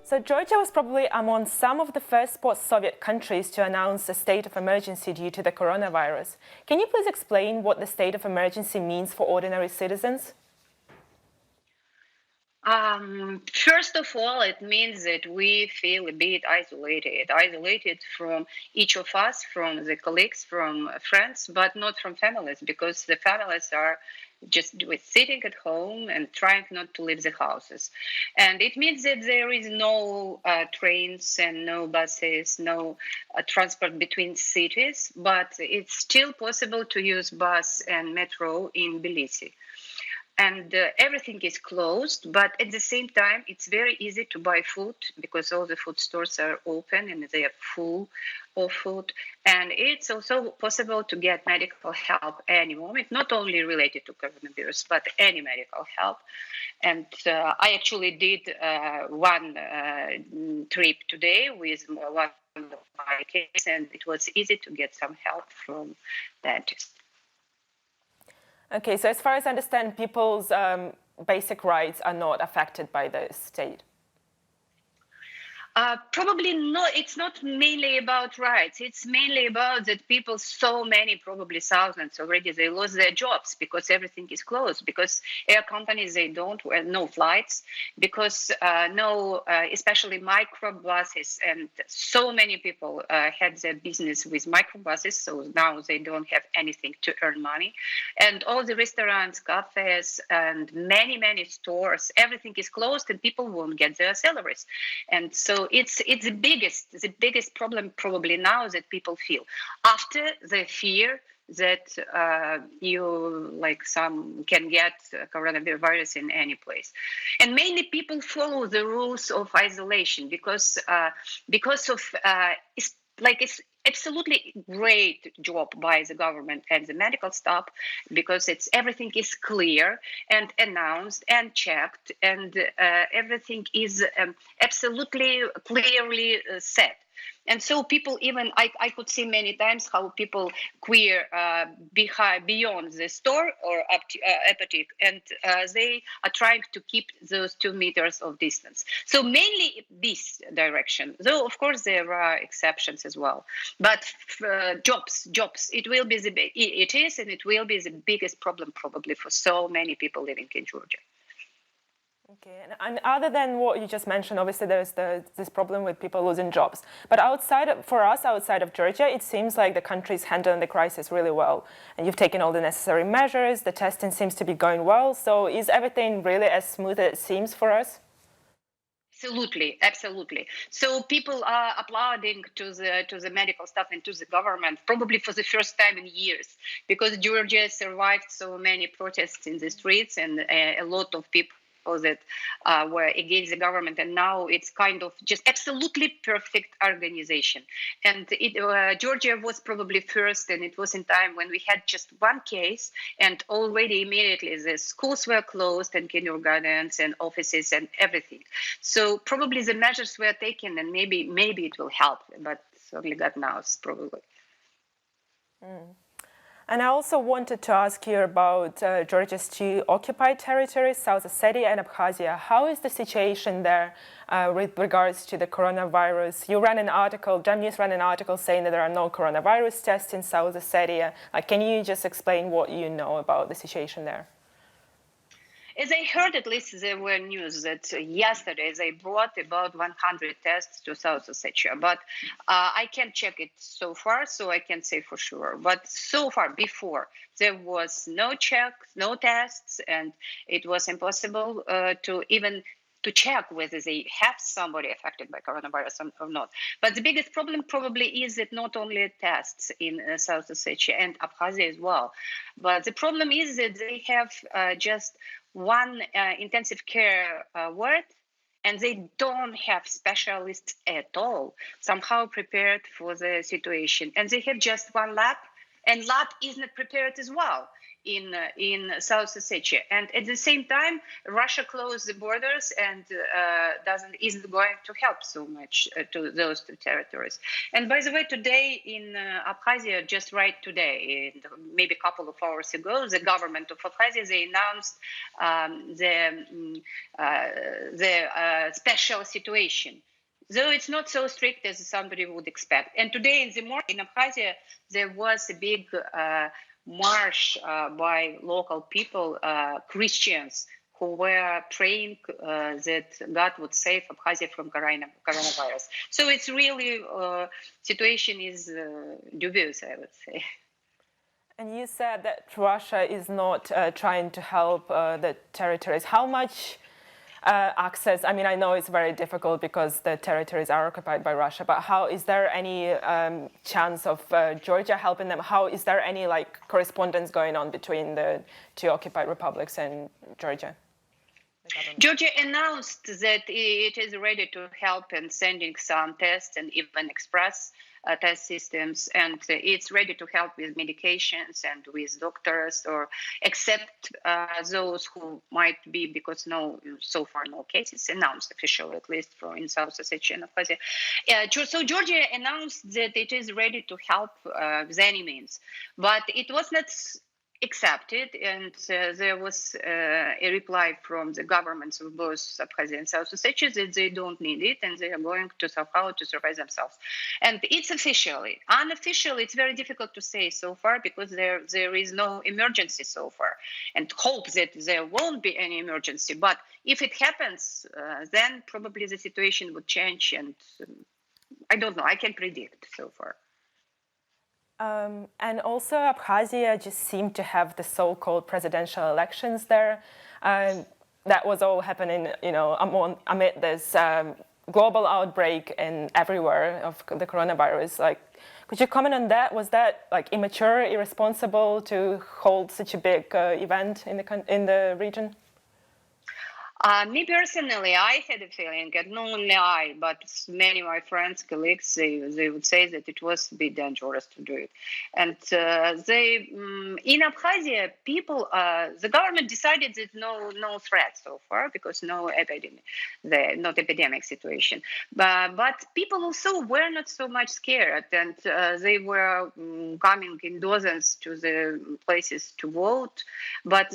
So Georgia was probably among some of the first post-Soviet countries to announce a state of emergency due to the coronavirus. Can you please explain what the state of emergency means for ordinary citizens? First of all, it means that we feel a bit isolated from each of us, from the colleagues, from friends, but not from families, because the families are just sitting at home and trying not to leave the houses. And it means that there is no trains and no buses, no transport between cities, but it's still possible to use bus and metro in Tbilisi. And everything is closed, but at the same time, it's very easy to buy food because all the food stores are open and they are full of food. And it's also possible to get medical help any moment, not only related to coronavirus, but any medical help. And I actually did one trip today with one of my kids, and it was easy to get some help from dentist. Okay, so as far as I understand, people's basic rights are not affected by the state. Probably not. It's not mainly about rights. It's mainly about that people, so many, probably thousands already, they lost their jobs because everything is closed, because air companies, they don't, no flights, because especially microbuses, and so many people had their business with microbuses, so now they don't have anything to earn money. And all the restaurants, cafes, and many stores, everything is closed and people won't get their salaries. And so it's the biggest problem probably now that people feel after the fear that some can get coronavirus in any place. And mainly people follow the rules of isolation because of it's absolutely great job by the government and the medical staff, because everything is clear and announced and checked, and everything is absolutely clearly set. And so people, even I could see many times how people queer beyond the store or apotheke, and they are trying to keep those 2 meters of distance. So mainly this direction, though of course there are exceptions as well. But jobs, it will be it is and it will be the biggest problem probably for so many people living in Georgia. Okay, and other than what you just mentioned, obviously there's this problem with people losing jobs. But outside of Georgia, it seems like the country's handling the crisis really well. And you've taken all the necessary measures, the testing seems to be going well. So is everything really as smooth as it seems for us? Absolutely. So people are applauding to the medical staff and to the government, probably for the first time in years, because Georgia survived so many protests in the streets and a lot of people that were against the government, and now it's kind of just absolutely perfect organization. And Georgia was probably first, and it was in time when we had just one case, and already immediately the schools were closed and kindergartens and offices and everything. So probably the measures were taken, and maybe it will help, but only God knows, probably. And I also wanted to ask you about Georgia's 2 occupied territories, South Ossetia and Abkhazia. How is the situation there with regards to the coronavirus? You ran an article, JAMnews ran an article saying that there are no coronavirus tests in South Ossetia. Can you just explain what you know about the situation there? As I heard, at least there were news that yesterday they brought about 100 tests to South Ossetia, but I can't check it so far, so I can't say for sure. But so far, before, there was no checks, no tests, and it was impossible to check whether they have somebody affected by coronavirus or not. But the biggest problem probably is that not only tests in South Ossetia and Abkhazia as well, but the problem is that they have just one intensive care ward, and they don't have specialists at all somehow prepared for the situation. And they have just one lab, and lab isn't prepared as well. in South Ossetia, and at the same time, Russia closed the borders and isn't going to help so much to those two territories. And by the way, today in Abkhazia, just right today, maybe a couple of hours ago, the government of Abkhazia, they announced the special situation. Though it's not so strict as somebody would expect. And today in the morning in Abkhazia, there was a big march by local people, Christians, who were praying that God would save Abkhazia from coronavirus. So it's really, situation is dubious, I would say. And you said that Russia is not trying to help the territories. How much access? I mean, I know it's very difficult because the territories are occupied by Russia, but how is there any chance of Georgia helping them? How is there any correspondence going on between the two occupied republics and Georgia? Georgia announced that it is ready to help and sending some tests and even express test systems, and it's ready to help with medications and with doctors, or except those who might be, because so far no cases announced officially, at least in South Ossetia and Abkhazia. So Georgia announced that it is ready to help with any means, but it was not accepted, and there was a reply from the governments of both Abkhazia and South Ossetia that they don't need it and they are going to somehow to survive themselves. And it's officially. Unofficially, it's very difficult to say so far because there is no emergency so far, and hope that there won't be any emergency. But if it happens, then probably the situation would change, and I don't know. I can't predict so far. And also Abkhazia just seemed to have the so-called presidential elections there. That was all happening, amid this global outbreak everywhere of the coronavirus. Could you comment on that? Was that immature, irresponsible to hold such a big event in the region? Me personally, I had a feeling, and not only I, but many of my friends, colleagues, they would say that it was a bit dangerous to do it. And in Abkhazia, people, the government decided that no threat so far because no epidemic, not epidemic situation. But people also were not so much scared, and they were coming in dozens to the places to vote, but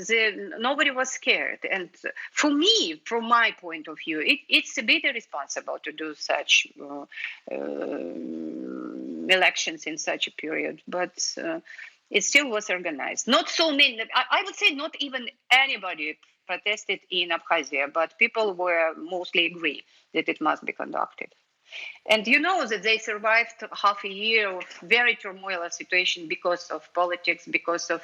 nobody was scared. And for me, from my point of view, it's a bit irresponsible to do such elections in such a period, but it still was organized. Not so many, I would say not even anybody protested in Abkhazia, but people were mostly agree that it must be conducted. And you know that they survived half a year of very turmoil situation because of politics, because of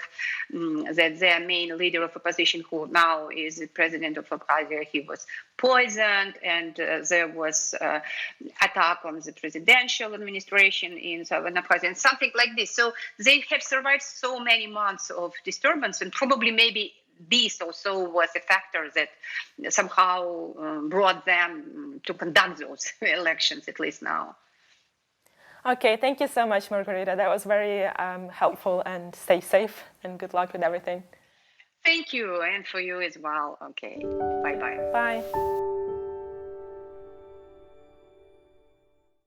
that their main leader of opposition, who now is the president of Abkhazia, he was poisoned, and there was attack on the presidential administration in Southern Abkhazia, and something like this. So they have survived so many months of disturbance, and probably maybe this also was a factor that somehow brought them to conduct those elections, at least now. Okay, thank you so much, Margarita. That was very helpful, and stay safe and good luck with everything. Thank you, and for you as well. Okay, bye-bye. Bye.